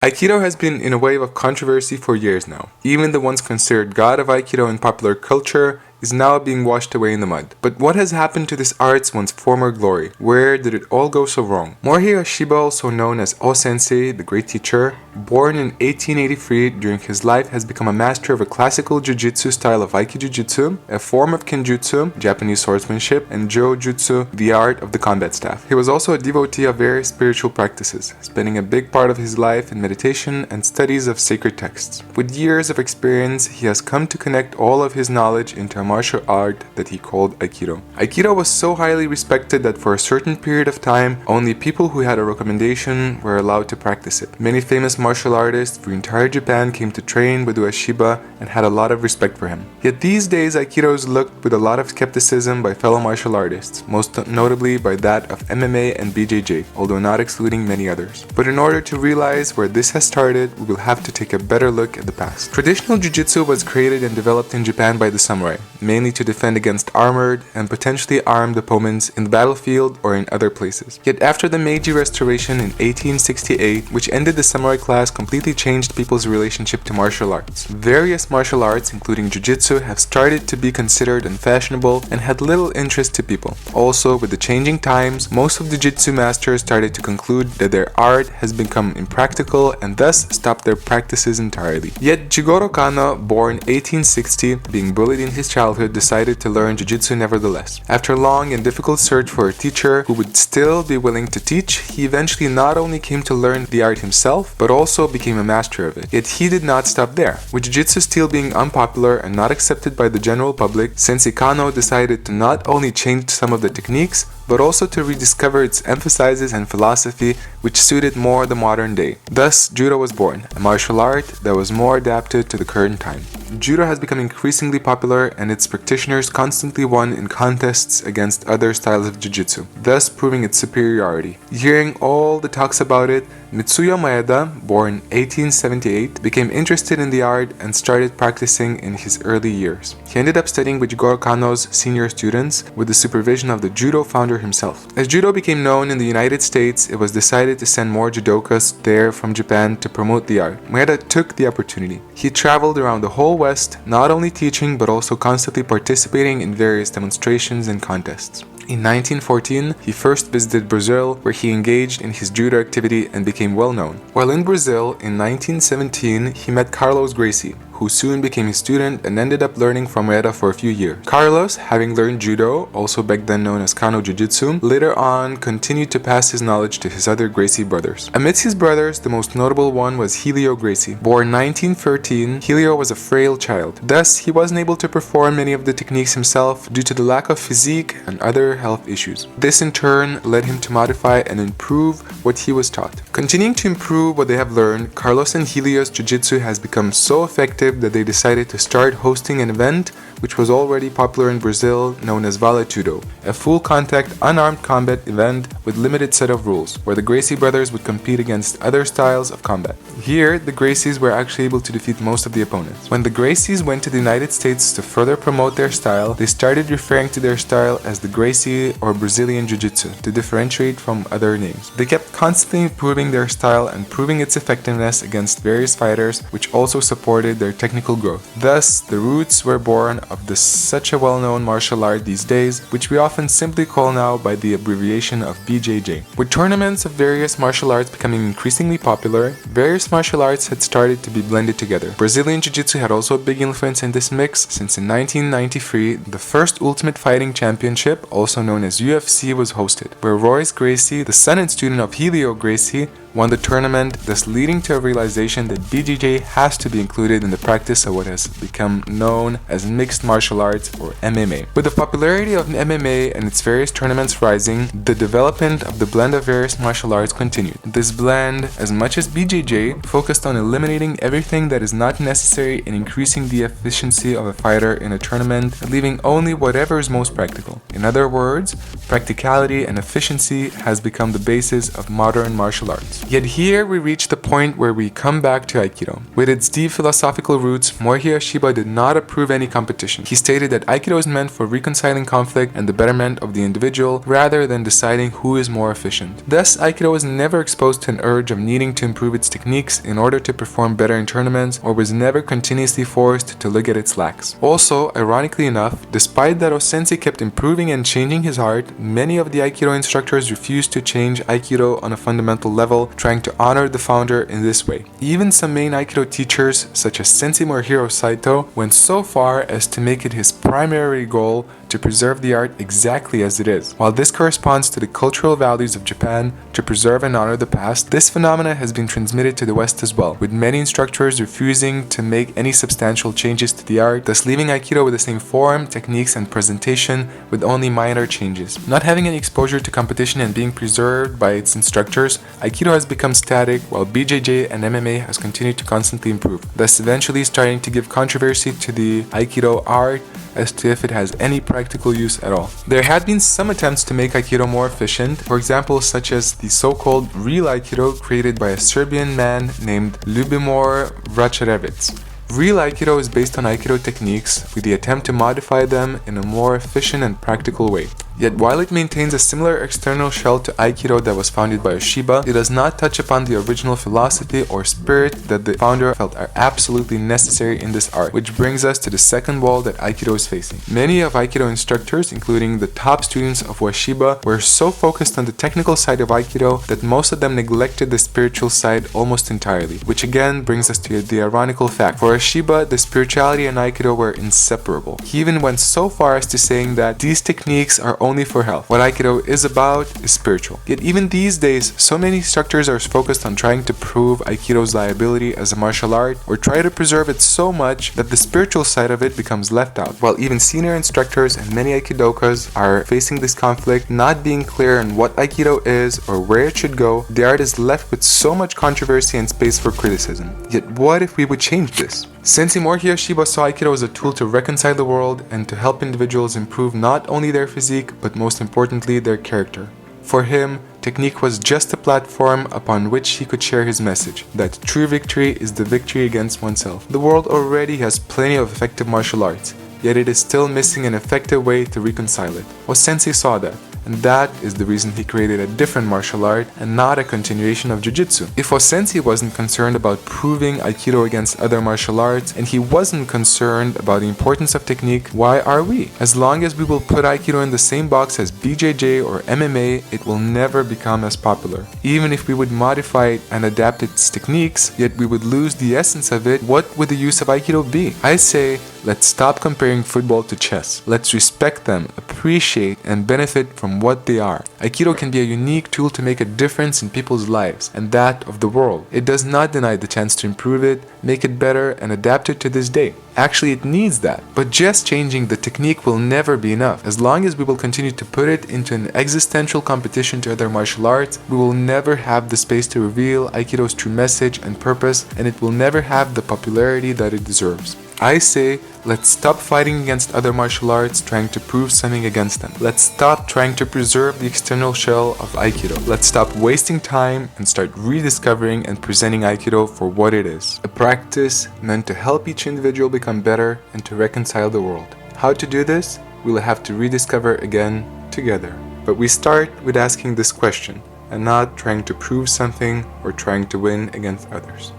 Aikido has been in a wave of controversy for years now. Even the once considered god of Aikido in popular culture is now being washed away in the mud. But what has happened to this art's once former glory? Where did it all go so wrong? Morihei Shiba, also known as Sensei, the great teacher, born in 1883, during his life has become a master of a classical Jiu-Jitsu style of Aikido-Jitsu, a form of Kenjutsu, Japanese swordsmanship, and Jo-Jutsu, the art of the combat staff. He was also a devotee of various spiritual practices, spending a big part of his life in meditation and studies of sacred texts. With years of experience, he has come to connect all of his knowledge into a martial art that he called Aikido. Aikido was so highly respected that for a certain period of time, only people who had a recommendation were allowed to practice it. Many famous martial artists for entire Japan came to train with Shiba and had a lot of respect for him. Yet these days, Aikido is looked with a lot of skepticism by fellow martial artists, most notably by that of MMA and BJJ, although not excluding many others. But in order to realize where this has started, we will have to take a better look at the past. Traditional Jiu-Jitsu was created and developed in Japan by the samurai, mainly to defend against armored and potentially armed opponents in the battlefield or in other places. Yet after the Meiji Restoration in 1868, which ended the samurai class, completely changed people's relationship to martial arts. Various martial arts, including Jiu-Jitsu, have started to be considered unfashionable and had little interest to people. Also, with the changing times, most of the Jiu-Jitsu masters started to conclude that their art has become impractical and thus stopped their practices entirely. Yet Jigoro Kano, born 1860, being bullied in his childhood, decided to learn Jiu-Jitsu nevertheless. After a long and difficult search for a teacher who would still be willing to teach, he eventually not only came to learn the art himself, but also became a master of it. Yet he did not stop there. With Jiu-Jitsu still being unpopular and not accepted by the general public, Sensei Kano decided to not only change some of the techniques, but also to rediscover its emphases and philosophy which suited more the modern day. Thus, Judo was born, a martial art that was more adapted to the current time. Judo has become increasingly popular and its practitioners constantly won in contests against other styles of Jiu-Jitsu, thus proving its superiority. Hearing all the talks about it, Mitsuo Maeda, born 1878, became interested in the art and started practicing in his early years. He ended up studying with Jigoro Kano's senior students with the supervision of the judo founder himself. As judo became known in the United States, it was decided to send more judokas there from Japan to promote the art. Maeda took the opportunity. He traveled around the whole West, not only teaching but also constantly participating in various demonstrations and contests. In 1914, he first visited Brazil, where he engaged in his judo activity and became well known. While in Brazil, in 1917, he met Carlos Gracie, who soon became his student and ended up learning from Maeda for a few years. Carlos, having learned judo, also back then known as Kano Jiu-Jitsu, later on continued to pass his knowledge to his other Gracie brothers. Amidst his brothers, the most notable one was Helio Gracie. Born 1913, Helio was a frail child. Thus, he wasn't able to perform many of the techniques himself due to the lack of physique and other health issues. This in turn led him to modify and improve what he was taught. Continuing to improve what they have learned, Carlos and Helio's Jiu-Jitsu has become so effective that they decided to start hosting an event which was already popular in Brazil, known as Vale Tudo, a full-contact, unarmed combat event with limited set of rules, where the Gracie brothers would compete against other styles of combat. Here, the Gracies were actually able to defeat most of the opponents. When the Gracies went to the United States to further promote their style, they started referring to their style as the Gracie or Brazilian Jiu-Jitsu to differentiate from other names. They kept constantly improving their style and proving its effectiveness against various fighters, which also supported their technical growth. Thus, the roots were born of such a well-known martial art these days, which we often simply call now by the abbreviation of BJJ. With tournaments of various martial arts becoming increasingly popular, various martial arts had started to be blended together. Brazilian Jiu-Jitsu had also a big influence in this mix, since in 1993, the first Ultimate Fighting Championship, also known as UFC, was hosted, where Royce Gracie, the son and student of Helio Gracie, won the tournament, thus leading to a realization that BJJ has to be included in the practice of what has become known as mixed martial arts or MMA. With the popularity of MMA and its various tournaments rising, the development of the blend of various martial arts continued. This blend, as much as BJJ, focused on eliminating everything that is not necessary and increasing the efficiency of a fighter in a tournament, and leaving only whatever is most practical. In other words, practicality and efficiency has become the basis of modern martial arts. Yet here we reach the point where we come back to Aikido. With its deep philosophical roots, Morihei Ueshiba did not approve any competition. He stated that Aikido is meant for reconciling conflict and the betterment of the individual rather than deciding who is more efficient. Thus, Aikido was never exposed to an urge of needing to improve its techniques in order to perform better in tournaments, or was never continuously forced to look at its lacks. Also, ironically enough, despite that Sensei kept improving and changing his art, many of the Aikido instructors refused to change Aikido on a fundamental level, trying to honor the founder in this way. Even some main Aikido teachers, such as Sensei Morihiro Saito, went so far as to make it his primary goal to preserve the art exactly as it is. While this corresponds to the cultural values of Japan to preserve and honor the past, this phenomena has been transmitted to the West as well, with many instructors refusing to make any substantial changes to the art, thus leaving Aikido with the same form, techniques, and presentation with only minor changes. Not having any exposure to competition and being preserved by its instructors, Aikido has become static, while BJJ and MMA has continued to constantly improve, thus eventually starting to give controversy to the Aikido art as to if it has any practical use at all. There had been some attempts to make Aikido more efficient, for example such as the so-called real Aikido created by a Serbian man named Ljubomir Vračarevic. Real Aikido is based on Aikido techniques with the attempt to modify them in a more efficient and practical way. Yet while it maintains a similar external shell to Aikido that was founded by Ueshiba, it does not touch upon the original philosophy or spirit that the founder felt are absolutely necessary in this art, which brings us to the second wall that Aikido is facing. Many of Aikido instructors, including the top students of Ueshiba, were so focused on the technical side of Aikido that most of them neglected the spiritual side almost entirely, which again brings us to the ironical fact. For Ueshiba, the spirituality and Aikido were inseparable. He even went so far as to saying that these techniques are only for health. What Aikido is about is spiritual. Yet even these days, so many instructors are focused on trying to prove Aikido's liability as a martial art, or try to preserve it so much that the spiritual side of it becomes left out. While even senior instructors and many Aikidokas are facing this conflict, not being clear on what Aikido is or where it should go, the art is left with so much controversy and space for criticism. Yet what if we would change this? Sensei Morihei Ueshiba saw Aikido as a tool to reconcile the world and to help individuals improve not only their physique, but most importantly their character. For him, technique was just a platform upon which he could share his message, that true victory is the victory against oneself. The world already has plenty of effective martial arts, yet it is still missing an effective way to reconcile it. Sensei saw that, and that is the reason he created a different martial art and not a continuation of Jiu-Jitsu. If Sensei wasn't concerned about proving Aikido against other martial arts, and he wasn't concerned about the importance of technique, why are we? As long as we will put Aikido in the same box as BJJ or MMA, it will never become as popular. Even if we would modify it and adapt its techniques, yet we would lose the essence of it, what would the use of Aikido be? I say, let's stop comparing football to chess. Let's respect them, appreciate, and benefit from what they are. Aikido can be a unique tool to make a difference in people's lives and that of the world. It does not deny the chance to improve it, make it better, and adapt it to this day. Actually, it needs that. But just changing the technique will never be enough. As long as we will continue to put it into an existential competition to other martial arts, we will never have the space to reveal Aikido's true message and purpose, and it will never have the popularity that it deserves. I say, let's stop fighting against other martial arts, trying to prove something against them. Let's stop trying to preserve the external shell of Aikido. Let's stop wasting time and start rediscovering and presenting Aikido for what it is. A practice meant to help each individual become better and to reconcile the world. How to do this? We'll have to rediscover again together. But we start with asking this question, and not trying to prove something or trying to win against others.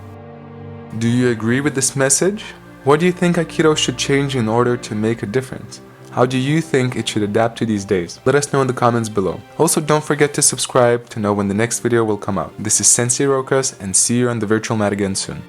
Do you agree with this message? What do you think Aikido should change in order to make a difference? How do you think it should adapt to these days? Let us know in the comments below. Also, don't forget to subscribe to know when the next video will come out. This is Sensei Rokas, and see you on the virtual mat again soon.